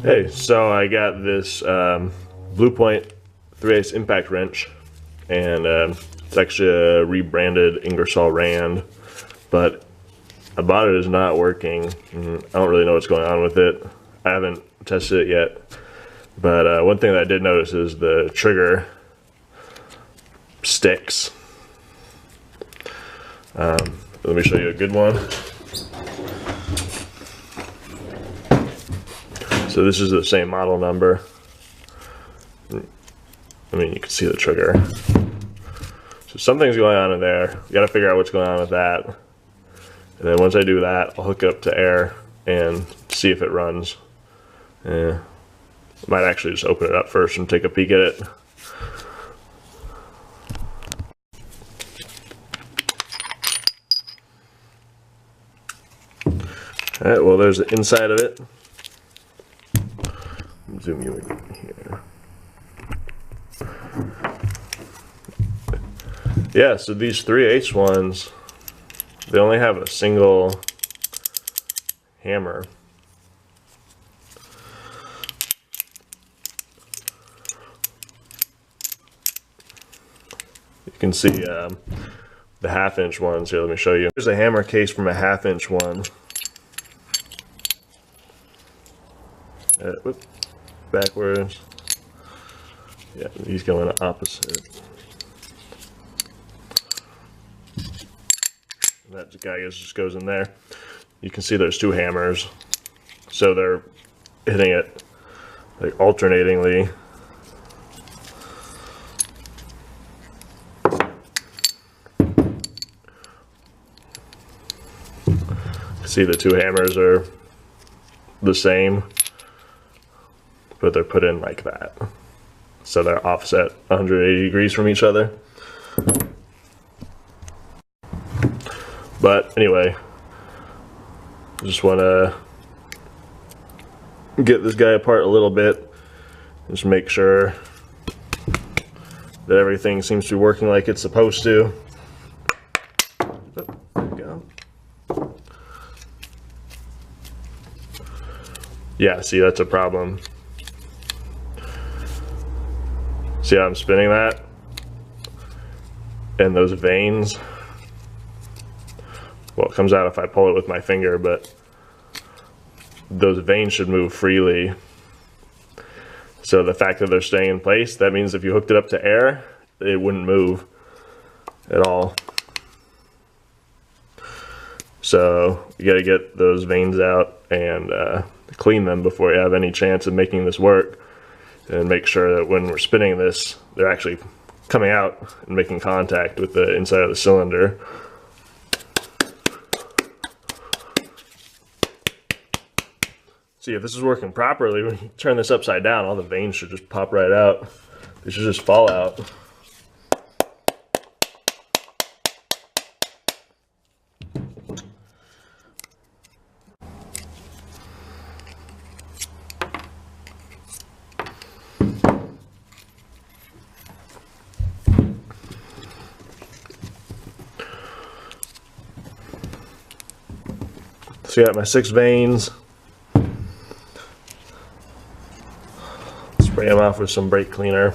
Hey, so I got this Blue Point 3/8 impact wrench, and it's actually a rebranded Ingersoll Rand, but I bought it, it's not working. I don't really know what's going on with it. I haven't tested it yet, but one thing that I did notice is the trigger sticks. Let me show you a good one. So this is the same model number. I mean, you can see the trigger. So something's going on in there. You gotta figure out what's going on with that. And then once I do that, I'll hook it up to air and see if it runs. I might actually just open it up first and take a peek at it. Alright, well there's the inside of it. Zoom you in here. Yeah, so these 3/8 ones, they only have a single hammer. You can see the 1/2-inch ones here. Let me show you. Here's a hammer case from a 1/2-inch one. Whoop, backwards. Yeah, he's going opposite. And that guy just goes in there. You can see there's two hammers, so they're hitting it like alternatingly. See, the two hammers are the same, but they're put in like that. So they're offset 180 degrees from each other. But anyway, just want to get this guy apart a little bit. Just make sure that everything seems to be working like it's supposed to. Oh, there we go. Yeah, see, that's a problem. See how I'm spinning that? And those veins, well, it comes out if I pull it with my finger, but those veins should move freely. So the fact that they're staying in place, that means if you hooked it up to air, it wouldn't move at all. So you gotta get those veins out and clean them before you have any chance of making this work. And make sure that when we're spinning this, they're actually coming out and making contact with the inside of the cylinder. See, if this is working properly, when you turn this upside down, all the veins should just pop right out. They should just fall out. So I got my 6 veins. Spray them off with some brake cleaner.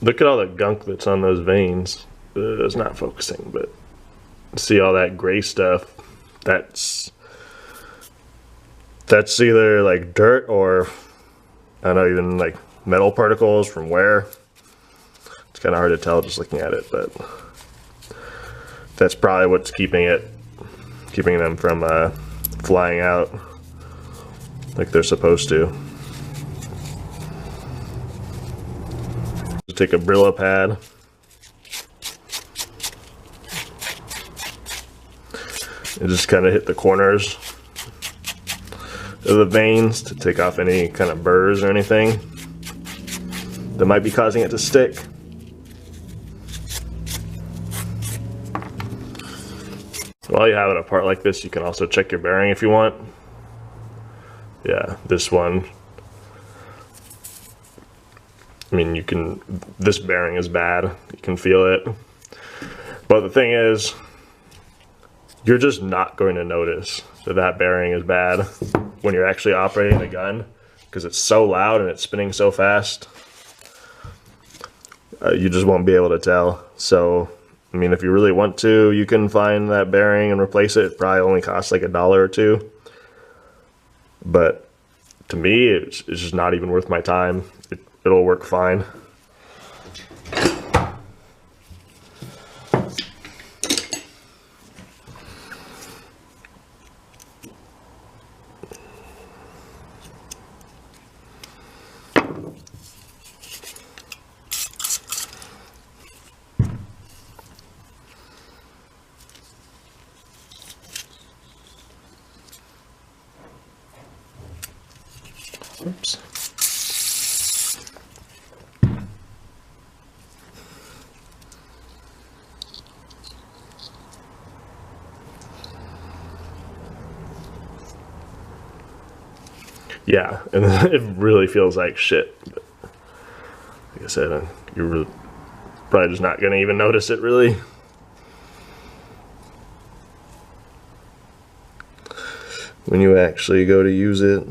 Look at all the gunk that's on those veins. It's not focusing, but see all that gray stuff. That's either like dirt or I don't know, even like metal particles from where. It's kind of hard to tell just looking at it, but that's probably what's keeping them from flying out like they're supposed to. Take a Brillo pad. And just kind of hit the corners of the veins to take off any kind of burrs or anything that might be causing it to stick. While you have it apart like this, you can also check your bearing if you want. Yeah, this one, I mean, this bearing is bad. You can feel it. But the thing is, you're just not going to notice that bearing is bad when you're actually operating the gun, because it's so loud and it's spinning so fast. You just won't be able to tell. So, I mean, if you really want to, you can find that bearing and replace it. It probably only costs like $1 or $2. But to me, it's just not even worth my time. It'll work fine. Oops. Yeah, and it really feels like shit. But like I said, you're really probably just not gonna even notice it, really. When you actually go to use it.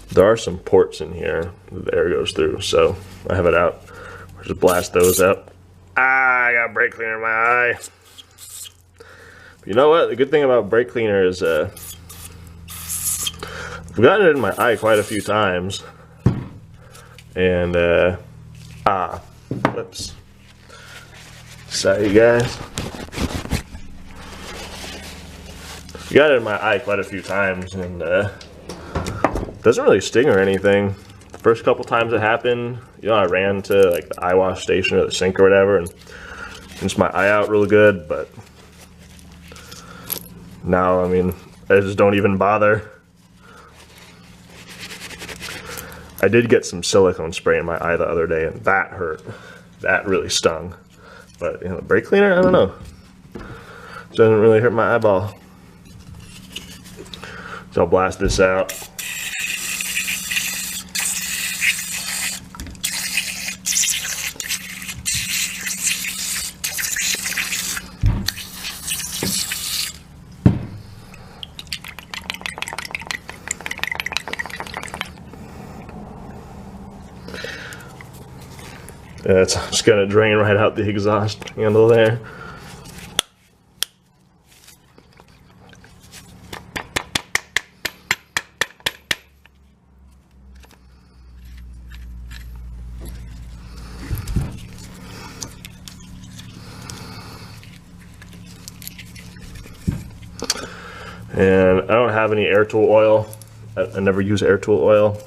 There are some ports in here that the air goes through, so I have it out. I'll just blast those up. I got brake cleaner in my eye. But you know what? The good thing about brake cleaner is I've gotten it in my eye quite a few times. And, whoops. Sorry, guys. I've got it in my eye quite a few times, and, doesn't really sting or anything. The first couple times it happened, you know, I ran to like the eye wash station or the sink or whatever and rinsed my eye out real good, but now, I mean, I just don't even bother. I did get some silicone spray in my eye the other day and that hurt. That really stung. But, you know, the brake cleaner, I don't know. Doesn't really hurt my eyeball. So I'll blast this out. Yeah, it's just gonna drain right out the exhaust handle there. And I don't have any air tool oil. I never use air tool oil.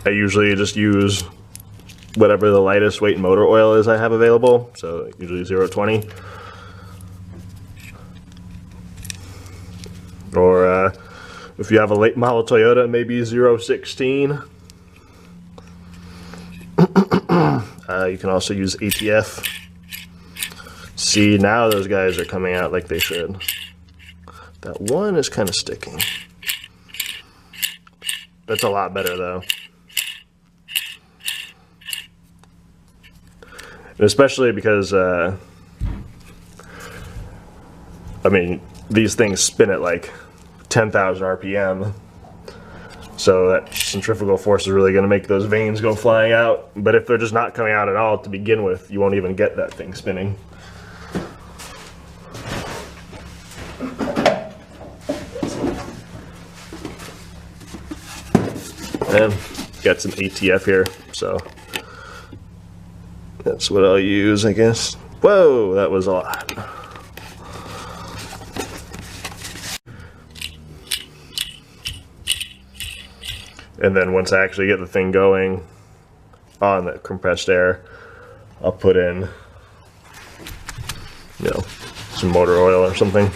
I usually just use whatever the lightest weight motor oil is I have available, so usually 020. Or if you have a late model Toyota, maybe 016. You can also use ATF. See, now those guys are coming out like they should. That one is kind of sticking. That's a lot better though. And especially because, I mean, these things spin at like 10,000 RPM. So that centrifugal force is really going to make those vanes go flying out. But if they're just not coming out at all to begin with, you won't even get that thing spinning. And got some ATF here, so that's what I'll use, I guess. Whoa, that was a lot. And then once I actually get the thing going on the compressed air, I'll put in you know, some motor oil or something.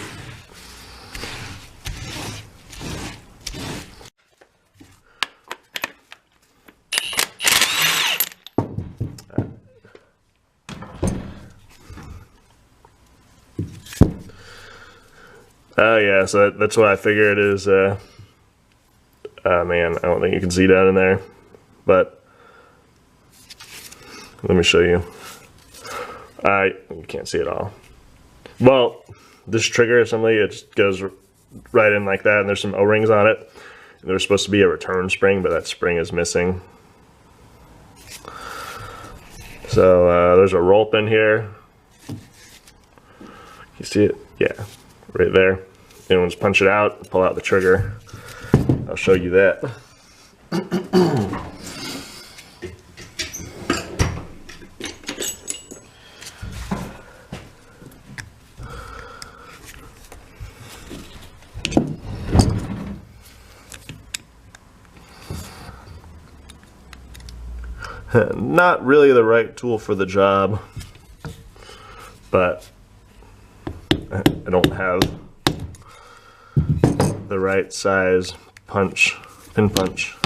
Oh yeah, so that's what I figured is, man, I don't think you can see down in there, but let me show you. You can't see it all. Well, this trigger assembly, it just goes right in like that, and there's some O-rings on it. There's supposed to be a return spring, but that spring is missing. So there's a roll pin here. You see it? Yeah, right there. And we'll just punch it out, pull out the trigger. I'll show you that. Not really the right tool for the job, but I don't have the right size pin punch.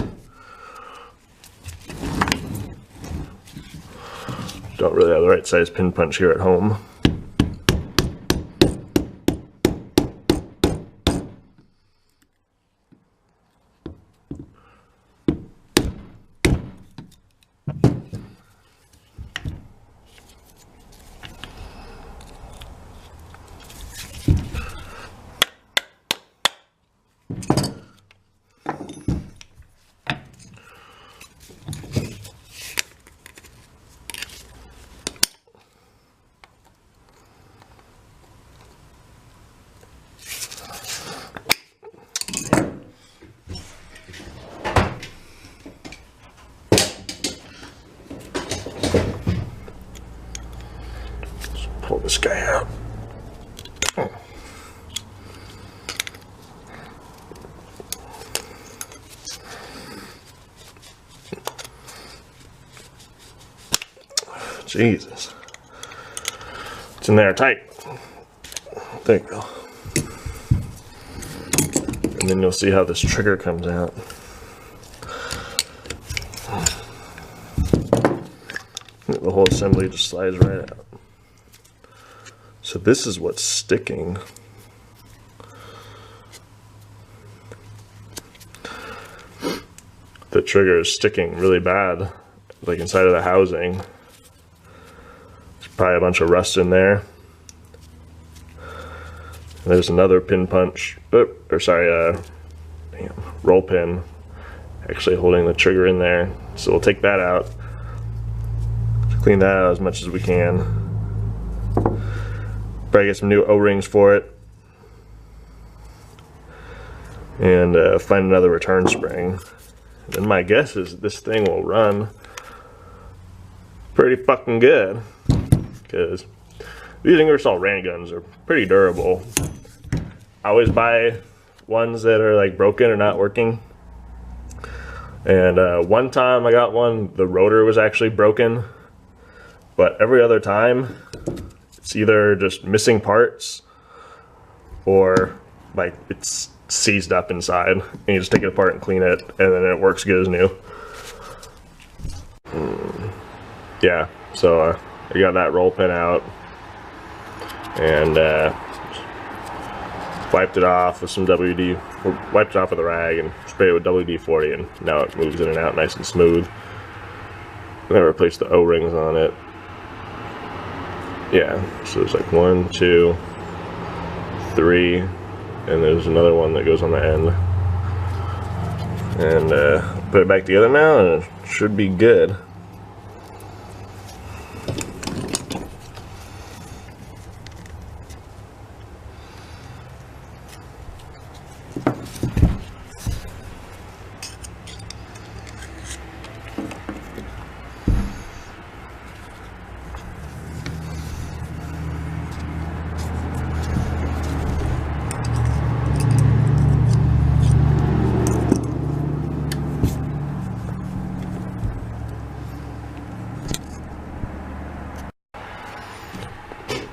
Don't really have the right size pin punch here at home. Pull this guy out. Jesus. It's in there tight. There you go. And then you'll see how this trigger comes out. The whole assembly just slides right out. So this is what's sticking. The trigger is sticking really bad, like inside of the housing. There's probably a bunch of rust in there. And there's another pin punch, roll pin actually holding the trigger in there. So we'll take that out, clean that out as much as we can. Probably get some new O-rings for it, and find another return spring. And my guess is this thing will run pretty fucking good, because these Ingersoll ran guns are pretty durable. I always buy ones that are like broken or not working. And one time I got one, the rotor was actually broken, but every other time it's either just missing parts or like it's seized up inside, and you just take it apart and clean it, and then it works good as new. Yeah, so I got that roll pin out and wiped it off with some wiped it off with a rag and sprayed it with WD-40, and now it moves in and out nice and smooth. I'm gonna replace the O-rings on it. Yeah, so there's like 1, 2, 3, and there's another one that goes on the end. And put it back together now, and it should be good.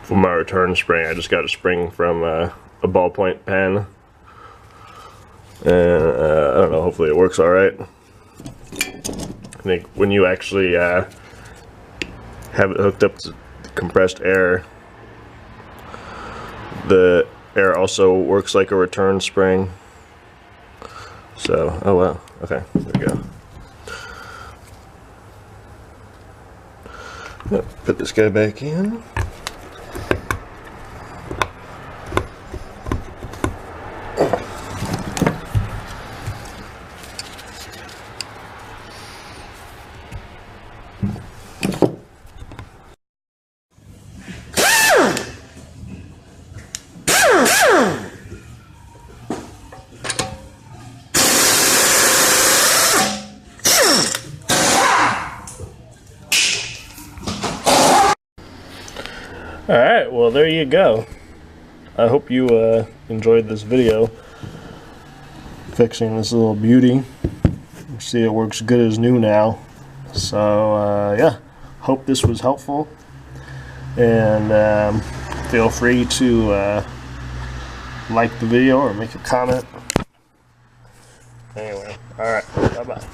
for my return spring, I just got a spring from a ballpoint pen, and I don't know, hopefully it works all right. I think when you actually have it hooked up to compressed air, the air also works like a return spring. So, oh wow, okay, there we go. Yep, put this guy back in. Alright, well there you go. I hope you enjoyed this video fixing this little beauty. See, it works good as new now. So yeah, hope this was helpful, and feel free to like the video or make a comment. Anyway, alright, bye bye.